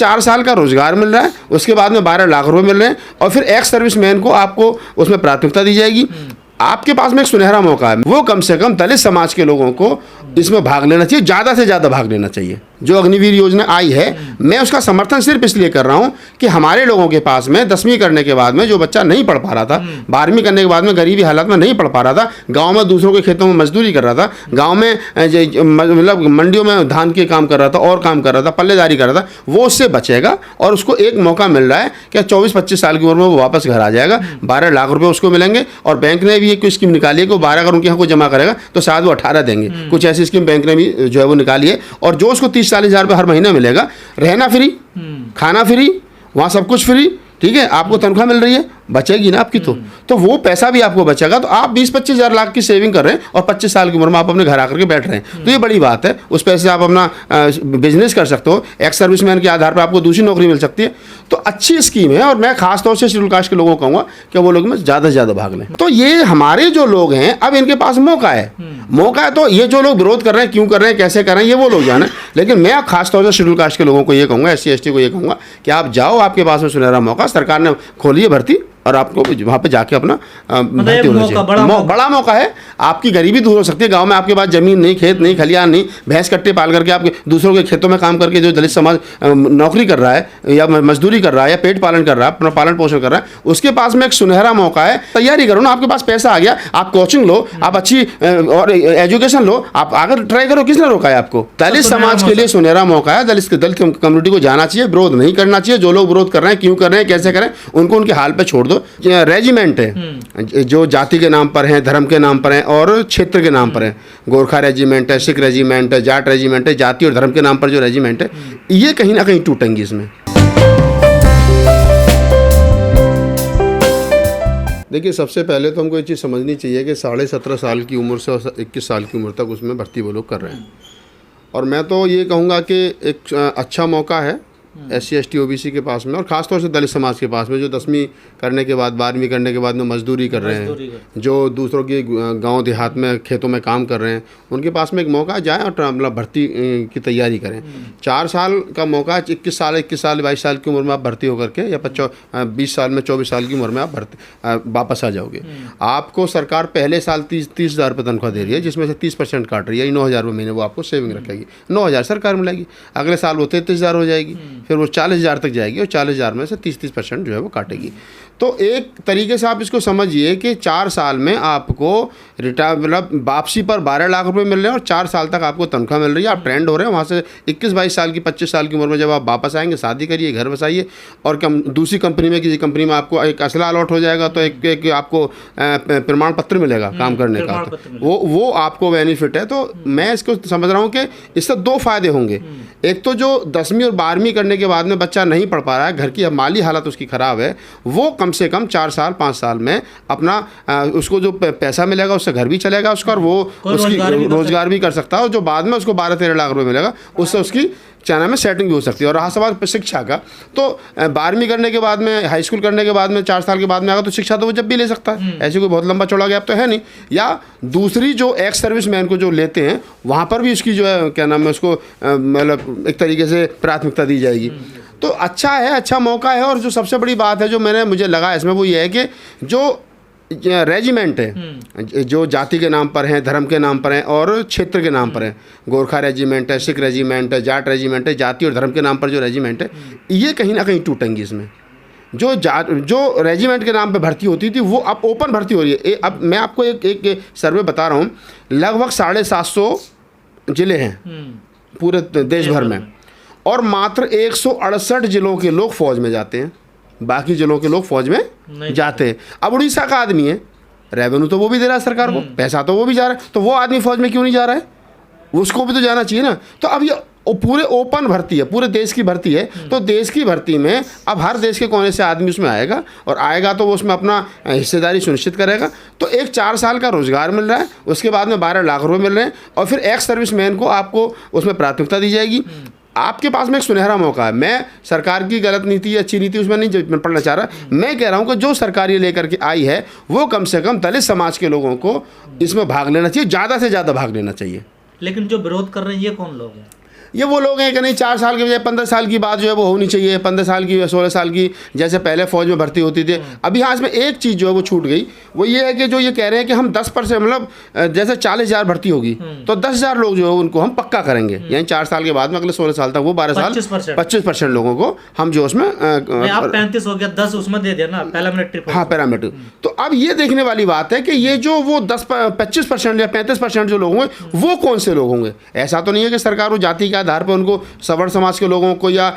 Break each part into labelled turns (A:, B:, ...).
A: 4 साल का रोजगार मिल रहा है, उसके बाद में 12 लाख रुपए मिल रहे हैं, और फिर एक्स सर्विसमैन को आपको उसमें प्राथमिकता दी जाएगी। आपके पास में एक सुनहरा मौका है, वो कम से कम दलित समाज के लोगों को इसमें भाग लेना चाहिए, ज़्यादा से ज़्यादा भाग लेना चाहिए। जो अग्निवीर योजना आई है, मैं उसका समर्थन सिर्फ इसलिए कर रहा हूँ कि हमारे लोगों के पास में 10वीं करने के बाद में जो बच्चा नहीं पढ़ पा रहा था, 12वीं करने के बाद में गरीबी हालत में नहीं पढ़ पा रहा था, गांव में दूसरों के खेतों में मजदूरी कर रहा था, गांव में मतलब मंडियों में धान के काम कर रहा था और काम कर रहा था, पल्लेदारी कर रहा था, वो उससे बचेगा और उसको एक मौका मिल रहा है कि 24-25 साल की उम्र में वो वापस घर आ जाएगा, 12 लाख रुपये उसको मिलेंगे। और बैंक ने भी एक स्कीम निकाली है कि 12 अगर उनके यहाँ को जमा करेगा तो शायद वो 18 देंगे, कुछ ऐसी स्कीम बैंक ने भी जो है वो निकाली है। और जो उसको 30-40 हज़ार रुपये हर महीना मिलेगा, रहना फ्री, खाना फ्री, वहाँ सब कुछ फ्री, ठीक है, आपको तनख्वाह मिल रही है, बचेगी ना आपकी, तो वो पैसा भी आपको बचेगा। तो आप 20-25 हज़ार लाख की सेविंग कर रहे हैं और 25 साल की उम्र में आप अपने घर आकर के बैठ रहे हैं, तो ये बड़ी बात है। उस पैसे से आप अपना बिजनेस कर सकते हो, एक्स सर्विसमैन के आधार पर आपको दूसरी नौकरी मिल सकती है। तो अच्छी स्कीम है और मैं खास तौर से शेड्यूल कास्ट के लोगों को कहूँगा कि वो लोग में ज़्यादा से ज़्यादा भाग लें। तो ये हमारे जो लोग हैं, अब इनके पास मौका है, तो ये जो लोग विरोध कर रहे हैं, क्यों कर रहे हैं, कैसे कर रहे हैं, ये वो लोग जाने। लेकिन मैं खास तौर से शेड्यूल कास्ट के लोगों को ये कहूँगा, SC ST को ये कहूँगा कि आप जाओ, आपके पास में सुनहरा मौका, सरकार ने खोली है भर्ती, और आपको वहाँ पे जाके अपना भर्ती होना चाहिए। बड़ा मौका है, आपकी गरीबी दूर हो सकती है। गांव में आपके पास जमीन नहीं, खेत नहीं, खलियान नहीं, भैंस कट्टे पाल करके आप दूसरों के खेतों में काम करके जो दलित समाज नौकरी कर रहा है या मजदूरी कर रहा है या पेट पालन कर रहा है, अपना पालन पोषण कर रहा है, उसके पास में एक सुनहरा मौका है। तैयारी करो ना, आपके पास पैसा आ गया, आप कोचिंग लो, आप अच्छी और एजुकेशन लो, आप आगे ट्राई करो। किसने रोका है आपको? दलित समाज के लिए सुनहरा मौका है। दलित कम्युनिटी को जाना चाहिए, विरोध नहीं करना चाहिए। जो लोग विरोध कर रहे हैं, क्यों कर रहे हैं, कैसे करें, उनको उनके हाल पे छोड़ दो। रेजिमेंट है जो जाति के नाम पर हैं, धर्म के नाम पर हैं और क्षेत्र के नाम पर हैं, गोरखा रेजिमेंट है, सिख रेजिमेंट है, जाट रेजिमेंट है, जाति और धर्म के नाम पर जो रेजिमेंट है, ये कहीं ना कहीं टूटेंगी इसमें। देखिए, सबसे पहले तो हमको ये चीज़ समझनी चाहिए कि 17.5 साल की उम्र से 21 साल की उम्र तक उसमें भर्ती वो लोग कर रहे हैं। और मैं तो ये कहूँगा कि एक अच्छा मौका है SC ST OBC के पास में, और ख़ासतौर से दलित समाज के पास में, जो 10वीं करने के बाद 12वीं करने के बाद में मजदूरी कर रहे हैं, जो दूसरों के गांव देहात में खेतों में काम कर रहे हैं, उनके पास में एक मौका जाए और मतलब भर्ती की तैयारी करें। 4 साल का मौका, 21 साल 22 साल की उम्र में आप भर्ती होकर के, या 20 साल में 24 साल की उम्र में आप वापस आ जाओगे। आपको सरकार पहले साल 30 हज़ार रुपये तनख्वाह दे रही है, जिसमें से 30% काट रही है, 9 हज़ार रुपये महीने वो आपको सेविंग रखेगी। 9 हज़ार सरकार मिलेगी, अगले साल वो 33 हज़ार हो जाएगी, फिर वो 40 हज़ार तक जाएगी और 40 हज़ार में से 30% जो है वो काटेगी। तो एक तरीके से आप इसको समझिए कि 4 साल में आपको मतलब वापसी पर 12 लाख रुपए मिल रहे हैं और 4 साल तक आपको तनख्वाह मिल रही है। आप ट्रेंड हो रहे हैं, वहाँ से 21-22 साल की 25 साल की उम्र में जब आप वापस आएंगे, शादी करिए, घर बसाइए, और दूसरी कंपनी में, किसी कंपनी में आपको एक असला अलॉट हो जाएगा, तो एक आपको प्रमाण पत्र मिलेगा काम करने का, वो आपको बेनिफिट है। तो मैं इसको समझ रहा हूँ कि इससे 2 फायदे होंगे। एक तो जो 10वीं और 12वीं करने के बाद में बच्चा नहीं पढ़ पा रहा है, घर की माली हालत उसकी ख़राब है, वो कम से कम 4 साल 5 साल में अपना उसको जो पैसा मिलेगा उससे घर भी चलेगा उसका, और वो उसकी रोजगार भी कर सकता है, और जो बाद में उसको 12-13 लाख रुपए मिलेगा, उससे उसकी चाइना में सेटिंग भी हो सकती है। और रहा सवाल शिक्षा का, तो 12वीं करने के बाद में, हाई स्कूल करने के बाद में 4 साल के बाद में आएगा, तो शिक्षा तो वो जब भी ले सकता है, ऐसी कोई बहुत लंबा चौड़ा गैप तो है नहीं। या दूसरी जो एक्स सर्विसमैन को जो लेते हैं, वहाँ पर भी उसकी जो है क्या नाम है, उसको मतलब एक तरीके से प्राथमिकता दी जाएगी। तो अच्छा है, अच्छा मौका है। और जो सबसे बड़ी बात है जो मुझे लगा इसमें, वो ये है कि जो रेजिमेंट है, जो जाति के नाम पर हैं, धर्म के नाम पर हैं और क्षेत्र के नाम पर हैं, गोरखा रेजिमेंट है, सिख रेजिमेंट है, जाट रेजिमेंट है, जाति और धर्म के नाम पर जो रेजिमेंट है, ये कहीं ना कहीं टूटेंगी इसमें। जो रेजिमेंट के नाम पे भर्ती होती थी, वो अब ओपन भर्ती हो रही है। अब मैं आपको एक सर्वे बता रहा हूँ, लगभग 750 जिले हैं पूरे देश भर में, और मात्र 168 जिलों के लोग फौज में जाते हैं, बाकी जिलों के लोग फौज में जाते हैं। अब उड़ीसा का आदमी है, रेवेन्यू तो वो भी दे रहा है सरकार को, पैसा तो वो भी जा रहा है, तो वो आदमी फौज में क्यों नहीं जा रहा है? उसको भी तो जाना चाहिए ना। तो अब ये पूरे ओपन भर्ती है, पूरे देश की भर्ती है, तो देश की भर्ती में अब हर देश के कोने से आदमी उसमें आएगा, और आएगा तो वो उसमें अपना हिस्सेदारी सुनिश्चित करेगा। तो एक 4 साल का रोजगार मिल रहा है, उसके बाद में 12 लाख रुपए मिल रहे हैं, और फिर एक्स सर्विसमैन को आपको उसमें प्राथमिकता दी जाएगी। आपके पास में एक सुनहरा मौका है। मैं सरकार की गलत नीति अच्छी नीति उसमें नहीं पढ़ना चाह रहा, मैं कह रहा हूँ कि जो सरकार ये लेकर के आई है, वो कम से कम दलित समाज के लोगों को इसमें भाग लेना चाहिए, ज़्यादा से ज़्यादा भाग लेना चाहिए।
B: लेकिन जो विरोध कर रहे हैं ये कौन लोग हैं?
A: ये वो लोग हैं कि नहीं 4 साल की बजाय 15 साल की बात जो है वो होनी चाहिए, 15 साल की 16 साल की, जैसे पहले फौज में भर्ती होती थी। अभी हाँ इसमें एक चीज़ जो है वो छूट गई, वो ये है कि जो ये कह रहे हैं कि हम 10% मतलब जैसे 40,000 भर्ती होगी तो 10,000 लोग जो है उनको हम पक्का करेंगे, यानी 4 साल के बाद में अगले 16 साल तक वो 12 साल 25% लोगों को हम जो उसमें
B: आप 35 हो गया 10 उसमें दे देना पैरामिलिट्री।
A: हाँ पैरामिलिट्री। तो अब ये देखने वाली बात है कि ये जो वो 25% या 35% जो लोग होंगे वो कौन से लोग होंगे। ऐसा तो नहीं है कि सरकार वो जाति के आधार पर उनको सवर्ण समाज के लोगों को या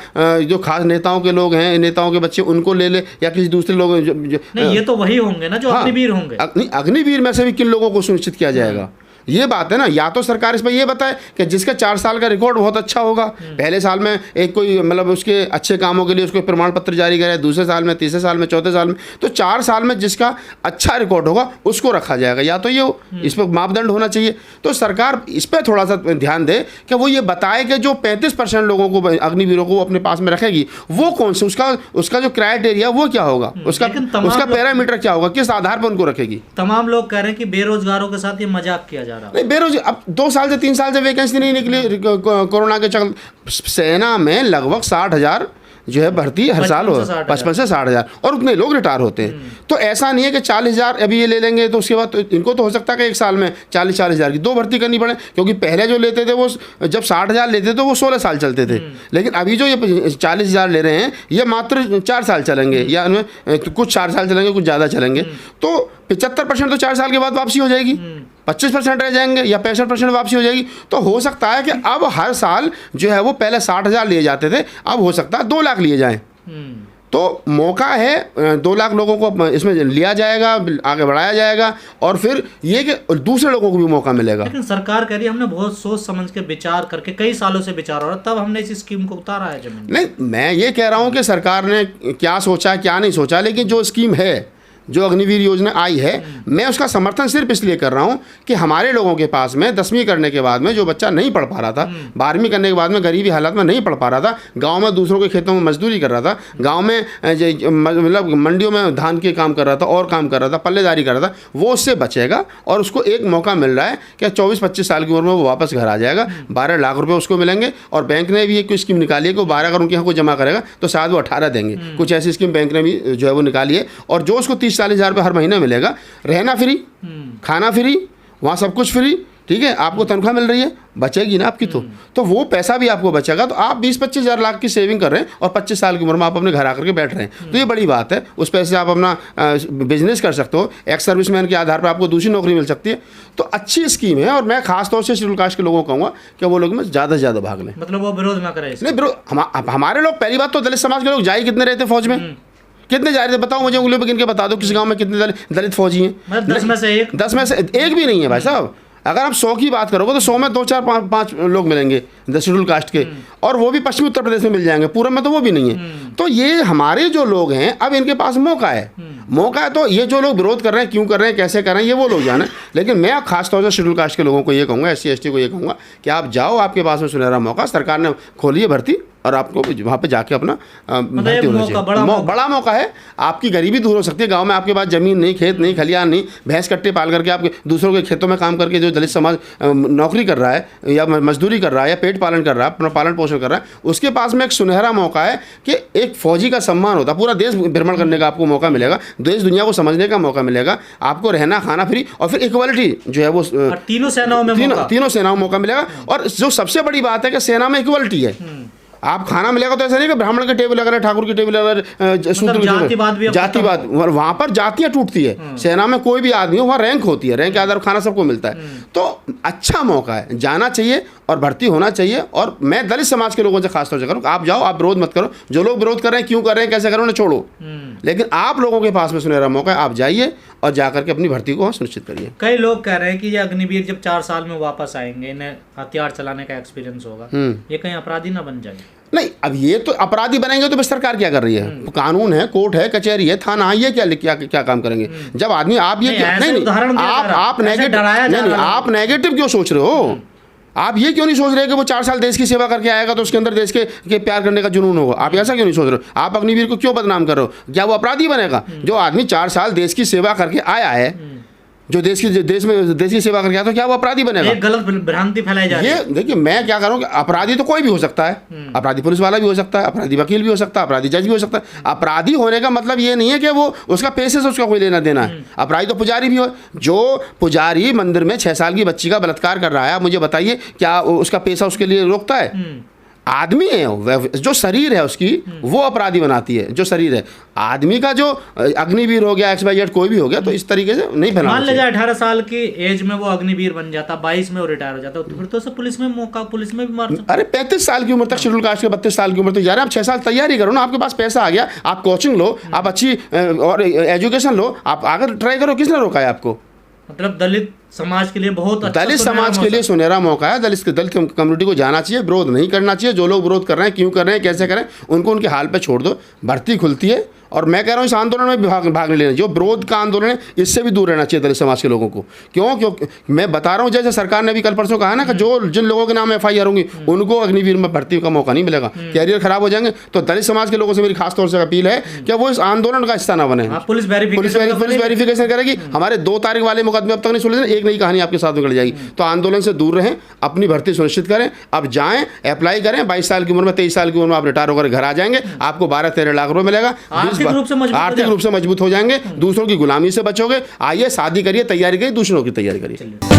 A: जो खास नेताओं के लोग हैं, नेताओं के बच्चे उनको ले ले, या किसी दूसरे लोग
B: नहीं, ये तो वही होंगे ना जो अग्निवीर होंगे।
A: अग्निवीर में से भी किन लोगों को सुनिश्चित किया जाएगा, ये बात है ना। या तो सरकार इस पर ये बताए कि जिसका 4 साल का रिकॉर्ड बहुत अच्छा होगा, पहले साल में एक कोई मतलब उसके अच्छे कामों के लिए उसको प्रमाण पत्र जारी करे, दूसरे साल में, तीसरे साल में, चौथे साल में, तो 4 साल में जिसका अच्छा रिकॉर्ड होगा उसको रखा जाएगा। या तो ये इस पर मापदंड होना चाहिए। तो सरकार इस पर थोड़ा सा ध्यान दे कि वो ये बताए कि जो 35% लोगों को अग्निवीरों को अपने पास में रखेगी वो कौन से, उसका जो क्राइटेरिया वो क्या होगा, उसका पैरामीटर क्या होगा, किस आधार पर उनको रखेगी।
B: तमाम लोग कह रहे हैं कि बेरोजगारों के साथ ये मजाक किया नहीं,
A: बेरोजगार अब 2 साल से 3 साल से वैकेंसी नहीं निकली कोरोना के चक्कर। सेना में लगभग 60,000 जो है भर्ती हर साल हो, 55 से 60,000, और उतने लोग रिटायर होते हैं। तो ऐसा नहीं है कि 40,000 अभी ये ले लेंगे तो उसके बाद तो इनको तो हो सकता है कि एक साल में 40,000 की 2 भर्ती करनी पड़े, क्योंकि पहले जो लेते थे वो जब 60,000 लेते थे वो 16 साल चलते थे, लेकिन अभी जो ये 40,000 ले रहे हैं ये मात्र 4 साल चलेंगे, या कुछ 4 साल चलेंगे, कुछ ज़्यादा चलेंगे। तो 75% तो 4 साल के बाद वापसी हो जाएगी, 25% रह जाएंगे या 65% वापसी हो जाएगी। तो हो सकता है कि अब हर साल जो है वो पहले 60,000 लिए जाते थे, अब हो सकता है 2 लाख लिए जाएं। तो मौका है 2 लाख लोगों को इसमें लिया जाएगा, आगे बढ़ाया जाएगा, और फिर ये कि दूसरे लोगों को भी मौका मिलेगा।
B: लेकिन सरकार कह रही है हमने बहुत सोच समझ के विचार करके कई सालों से विचार हो रहा तब हमने इस स्कीम को उतारा है जमीन।
A: नहीं, मैं ये कह रहा हूँ कि सरकार ने क्या सोचा क्या नहीं सोचा, लेकिन जो स्कीम है, जो अग्निवीर योजना आई है, मैं उसका समर्थन सिर्फ इसलिए कर रहा हूँ कि हमारे लोगों के पास में 10वीं करने के बाद में जो बच्चा नहीं पढ़ पा रहा था, 12वीं करने के बाद में गरीबी हालत में नहीं पढ़ पा रहा था, गांव में दूसरों के खेतों में मजदूरी कर रहा था, गांव में मतलब मंडियों में धान के काम कर रहा था और काम कर रहा था, पल्लेदारी कर रहा था, वो उससे बचेगा और उसको एक मौका मिल रहा है कि 24-25 साल की उम्र में वो वापस घर आ जाएगा, 12 लाख रुपये उसको मिलेंगे। और बैंक ने भी एक स्कीम निकाली है कि 12 अगर उनके यहाँ को जमा करेगा तो शायद वो 18 देंगे, कुछ ऐसी स्कीम बैंक ने भी जो है वो निकाली है। और जो उसको 30-40 हज़ार हर महीने मिलेगा, रहना फ्री, खाना फ्री, वहाँ सब कुछ फ्री, ठीक है, आपको तनख्वाह मिल रही है, बचेगी ना आपकी, तो वो पैसा भी आपको बचेगा। तो आप 20-25 हज़ार लाख की सेविंग कर रहे हैं और 25 साल की उम्र में आप अपने घर आकर के बैठ रहे हैं, तो ये बड़ी बात है। उस पैसे से आप अपना बिजनेस कर सकते हो, एक्स सर्विसमैन के आधार पर आपको दूसरी नौकरी मिल सकती है। तो अच्छी स्कीम है, और मैं खास तौर से शेड्यूल कास्ट के लोगों को कहूँगा कि वो लोग में ज़्यादा से ज़्यादा भाग लें।
B: मतलब वो विरोध ना करें।
A: नहीं विरोध, हमारे लोग, पहली बात तो दलित समाज के लोग जा ही कितने रहते फौज में, कितने जा रहे थे बताओ मुझे, उंगलियों पे गिन के बता दो किस गांव में कितने दलित फौजी हैं।
B: 10 में से एक
A: भी नहीं है भाई साहब। अगर आप 100 की बात करोगे तो 100 में 2, 4, 5 लोग मिलेंगे शेड्यूल कास्ट के, और वो भी पश्चिमी उत्तर प्रदेश में मिल जाएंगे, पूरब में तो वो भी नहीं है। तो ये हमारे जो लोग हैं अब इनके पास मौका है, तो ये जो लोग विरोध कर रहे हैं, क्यों कर रहे हैं, कैसे कर रहे हैं, ये वो लोग जाने। लेकिन मैं खास तौर से शेड्यूल कास्ट के लोगों को ये कहूँगा, SC ST को ये कहूँगा कि आप जाओ, आपके पास में सुनहरा मौका, सरकार ने खोली है भर्ती, और आपको वहाँ पे जाके अपना भर्ती होना चाहिए। बड़ा मौका है, आपकी गरीबी दूर हो सकती है। गांव में आपके पास ज़मीन नहीं, खेत नहीं, खलियान नहीं, भैंस कट्टे पाल करके आप दूसरों के खेतों में काम करके जो दलित समाज नौकरी कर रहा है या मजदूरी कर रहा है या पेट पालन कर रहा है, अपना पालन पोषण कर रहा है, उसके पास में एक सुनहरा मौका है कि एक फौजी का सम्मान होता है, पूरा देश भ्रमण करने का आपको मौका मिलेगा, देश दुनिया को समझने का मौका मिलेगा, आपको रहना खाना फ्री, और फिर इक्वलिटी जो है वो
B: तीनों सेनाओं में
A: तीनों सेनाओं में मौका मिलेगा। और जो सबसे बड़ी बात है कि सेना में इक्वलिटी है, आप खाना मिलेगा तो ऐसा नहीं कि ब्राह्मण के टेबल अगर ठाकुर की टेबल अगर शूद्र की जातिवाद, वहाँ पर जातियाँ टूटती है। सेना में कोई भी आदमी हो, वहाँ रैंक होती है, रैंक के आधार पर खाना सबको मिलता है। तो अच्छा मौका है, जाना चाहिए और भर्ती होना चाहिए। और मैं दलित समाज के लोगों से खासतौर से करूँ, आप जाओ, आप विरोध मत करो। जो लोग विरोध कर रहे हैं, क्यों कर रहे हैं, कैसे कर रहे हैं, उन्हें छोड़ो, लेकिन आप लोगों के पास में सुनहरा मौका है, आप जाइए और जाकर के अपनी भर्ती को सुनिश्चित करिए।
B: कई लोग कह रहे हैं कि ये अग्निवीर जब 4 साल में वापस आएंगे, इन्हें हथियार चलाने का एक्सपीरियंस होगा, ये कहीं अपराधी ना बन जाए।
A: नहीं, अब ये तो अपराधी बनेंगे तो बस सरकार क्या कर रही है, कानून है, कोर्ट है, कचहरी है, थाना है, ये क्या काम करेंगे। जब आदमी आप ये आप नेगेटिव क्यों सोच रहे हो, आप ये क्यों नहीं सोच रहे कि वो 4 साल देश की सेवा करके आएगा तो उसके अंदर देश के प्यार करने का जुनून होगा, आप ऐसा क्यों नहीं सोच रहे हो। आप अग्निवीर को क्यों बदनाम कर रहे हो, क्या वो अपराधी बनेगा। जो आदमी 4 साल देश की सेवा करके आया है, जो देश की सेवा करके आता है, क्या वो अपराधी बनेगा?
B: एक गलत भ्रांति फैलाई जा रही है।
A: ये देखिए, मैं क्या करूँ कि अपराधी तो कोई भी हो सकता है, अपराधी पुलिस वाला भी हो सकता है, अपराधी वकील भी हो सकता है, अपराधी जज भी हो सकता है। अपराधी होने का मतलब ये नहीं है कि वो उसका पैसे से उसका कोई लेना देना है। अपराधी तो पुजारी भी हो। जो पुजारी मंदिर में 6 साल की बच्ची का बलात्कार कर रहा है, आप मुझे बताइए क्या उसका पैसा उसके लिए रोकता है? आदमी है, जो शरीर है उसकी, वो अपराधी बनाती है। जो शरीर है आदमी का, जो अग्निवीर हो गया, XYZ कोई भी हो गया, तो इस तरीके से नहीं फैलाना
B: मान लीजिए 18 साल की एज में वो अग्निवीर बन जाता, 22 में वो रिटायर हो जाता, तो फिर तो उसे पुलिस में भी मार सकता।
A: अरे 35 साल की उम्र तक शेड्यूल कास्ट के 32 साल की उम्र तक जा रहे हैं। आप 6 साल तैयारी करो ना, आपके पास पैसा आ गया, आप कोचिंग लो, आप अच्छी और एजुकेशन लो, आप आगे ट्राई करो। किसने रोका है आपको?
B: मतलब दलित समाज के लिए बहुत अच्छा,
A: दलित समाज के लिए सुनहरा मौका है। दलित कम्युनिटी को जाना चाहिए, विरोध नहीं करना चाहिए। जो लोग विरोध कर रहे हैं, क्यों कर रहे हैं, कैसे करें, उनको उनके हाल पे छोड़ दो। भर्ती खुलती है, और मैं कह रहा हूँ इस आंदोलन में भाग नहीं लेना। जो विरोध का आंदोलन है, इससे भी दूर रहना चाहिए दलित समाज के लोगों को। क्योंकि मैं बता रहा हूँ, जैसे सरकार ने भी कल परसों कहा ना कि जिन लोगों के नाम FIR होंगी, उनको अग्निवीर में भर्ती का मौका नहीं मिलेगा, कैरियर खराब हो जाएंगे। तो दलित समाज के लोगों से मेरी खास तौर से अपील है कि वो इस आंदोलन का हिस्सा ना बने।
B: पुलिस
A: वेरिफिकेशन करेगी। हमारे 2 तारीख वाले मुकदमे अब तक नहीं सुलझे, एक नई कहानी आपके साथ निकल जाएगी। तो आंदोलन से दूर रहें, अपनी भर्ती सुनिश्चित करें। अब जाएं, अप्लाई करें। 22 साल की उम्र में, 23 साल की उम्र में आप रिटायर होकर घर आ जाएंगे। आपको 12-13 लाख रुपए मिलेगा। आर्थिक रूप से मजबूत हो जाएंगे। दूसरों की गुलामी से बचोगे। आइए, शादी करिए, तैयारी करिए, दूसरों की तैयारी करिए।